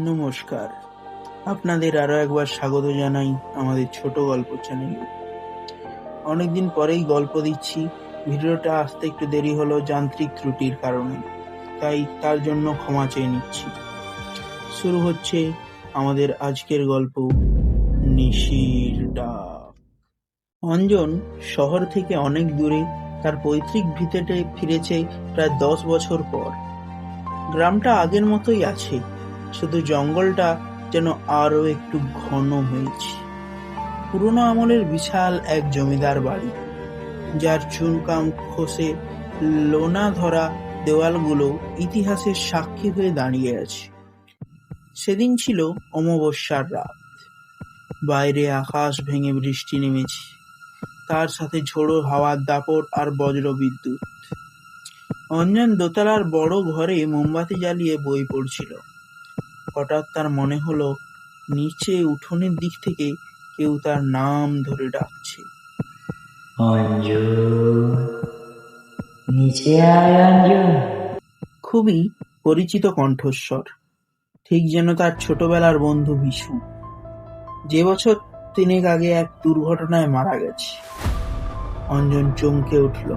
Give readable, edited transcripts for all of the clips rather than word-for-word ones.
নমস্কার, আপনাদের আরো একবার স্বাগত জানাই আমাদের ছোট গল্প চ্যানেলে। অনেকদিন পরেই গল্প দিচ্ছি। ভিডিওটা আসতে একটু দেরি হলো যান্ত্রিক ত্রুটির কারণে, তাই তার জন্য ক্ষমা চেয়ে নিচ্ছি। শুরু হচ্ছে আমাদের আজকের গল্প, নিশির ডাক। অঞ্জন শহর থেকে অনেক দূরে তার পৈতৃক ভিটেতে ফিরেছে প্রায় 10 বছর পর। গ্রামটা আগের মতোই আছে, শুধু জঙ্গলটা যেন আরো একটু ঘন হয়েছে। পুরোনো আমলের বিশাল এক জমিদার বাড়ি, যার চুনকাম খসে লোনা ধরা দেওয়ালগুলো ইতিহাসের সাক্ষী হয়ে দাঁড়িয়ে আছে। সেদিন ছিল অমাবস্যার রাত। বাইরে আকাশ ভেঙে বৃষ্টি নেমেছে, তার সাথে ঝোড়ো হাওয়ার দাপট আর বজ্র বিদ্যুৎ। অঞ্জন দোতলার বড় ঘরে মোমবাতি জ্বালিয়ে বই পড়ছিল। হঠাৎ তার মনে হলো নিচে উঠোনের দিক থেকে কেউ তার নাম ধরে ডাকছে। অঞ্জন, নিচে আয় অঞ্জন। খুবই পরিচিত কণ্ঠস্বর, ঠিক যেন তার ছোটবেলার বন্ধু বিশু, যে বছর 3 আগে এক দুর্ঘটনায় মারা গেছে। অঞ্জন চমকে উঠল।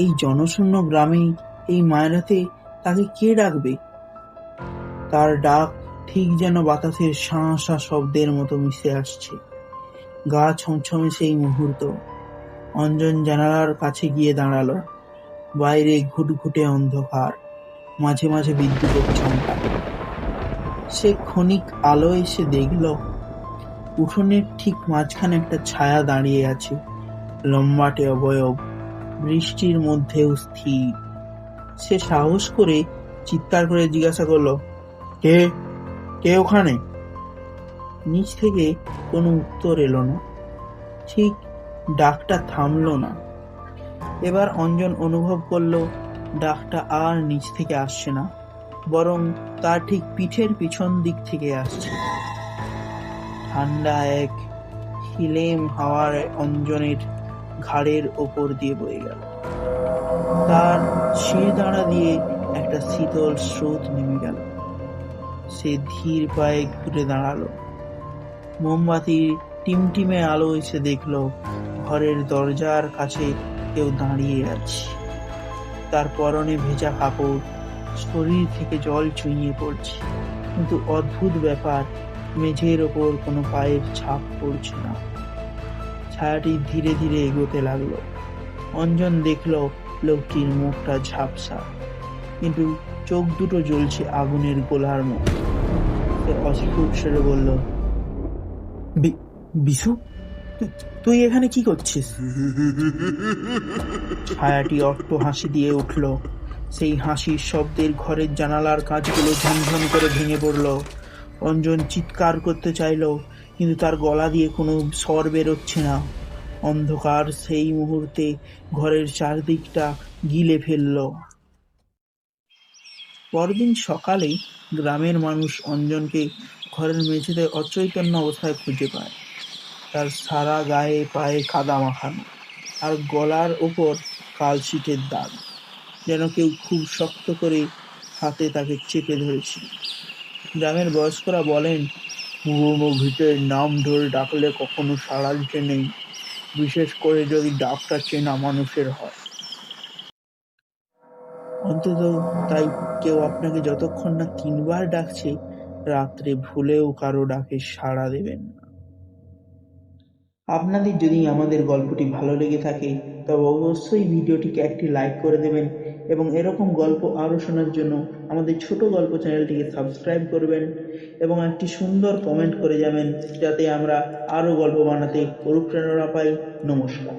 এই জনশূন্য গ্রামে এই মাঝরাতে তাকে কে ডাকবে? তার ডাক ঠিক যেন বাতাসের শাঁ শাঁ শব্দের মতো মিশে আসছে। গা ছমছমে সেই মুহূর্ত। অঞ্জন জানালার কাছে গিয়ে দাঁড়ালো। বাইরে ঘুটঘুটে অন্ধকার, মাঝে মাঝে বিদ্যুতের চমকায়। সে ক্ষণিক আলো এসে দেখল উঠোনের ঠিক মাঝখানে একটা ছায়া দাঁড়িয়ে আছে, লম্বাটে অবয়ব, বৃষ্টির মধ্যেও স্থির। সে সাহস করে চিৎকার করে জিজ্ঞাসা করলো, কে কে ওখানে? নিচ থেকে কোনো উত্তর এলো না। ঠিক ডাকটা থামলো না। এবার অঞ্জন অনুভব করলো ডাকটা আর নিচ থেকে আসছে না, বরং তার ঠিক পিঠের পিছন দিক থেকে আসছে। ঠান্ডা এক হিলেম হাওয়ার অঞ্জনের ঘাড়ের ওপর দিয়ে বয়ে গেল। তার শির দাঁড়া দিয়ে একটা শীতল স্রোত নেমে গেল। সে ধীর পায়ে ঘুরে দাঁড়ালো। মোমবাতির টিমটিমে আলো এসে দেখলো ঘরের দরজার কাছে কেউ দাঁড়িয়ে আছে। তার পরনে ভেজা কাপড়, শরীর থেকে জল চুইয়ে পড়ছে, কিন্তু অদ্ভুত ব্যাপার, মেঝের ওপর কোনো পায়ের ছাপ পড়ছে না। ছায়াটি ধীরে ধীরে এগোতে লাগলো। অঞ্জন দেখলো লোকটির মুখটা ঝাপসা, কিন্তু চোখ দুটো জ্বলছে আগুনের গোলার মতো। সে অস্ফুট স্বরে বলল, বিশু, তুই এখানে কি করছিস? ছায়াটি অট্ট হাসি দিয়ে উঠল। সেই হাসির শব্দের ঘরের জানালার কাঁচগুলো ঝনঝন করে ভেঙে পড়ল। অঞ্জন চিৎকার করতে চাইল, কিন্তু তার গলা দিয়ে কোনো স্বর বেরোচ্ছে না। অন্ধকার সেই মুহূর্তে ঘরের চারদিকটা গিলে ফেলল। পরদিন সকালে গ্রামের মানুষ অঞ্জনকে ঘরের মেঝেতে অচৈতন্য অবস্থায় খুঁজে পায়। তার সারা গায়ে পায়ে কাদা মাখানো, আর গলার ওপর কালশিটের দাগ, যেন কেউ খুব শক্ত করে হাতে তাকে চেপে ধরেছিল। গ্রামের বয়স্করা বলেন, পুরনো ভিটের নাম ধরে ডাকলে কখনো সাড়া দিতে নেই, বিশেষ করে যদি ডাকটা চেনা মানুষের হয়। অন্তত তাই কেউ আপনাকে যতক্ষণ না 3 বার ডাকছে, রাত্রে ভুলেও কারো ডাকে সাড়া দেবেন না। আপনাদের যদি আমাদের গল্পটি ভালো লেগে থাকে তবে অবশ্যই ভিডিওটিকে একটি লাইক করে দেবেন, এবং এরকম গল্প আরও শোনার জন্য আমাদের ছোট গল্প চ্যানেলটিকে সাবস্ক্রাইব করবেন, এবং একটি সুন্দর কমেন্ট করে যাবেন, যাতে আমরা আরও গল্প বানাতে অনুপ্রেরণা পাই। নমস্কার।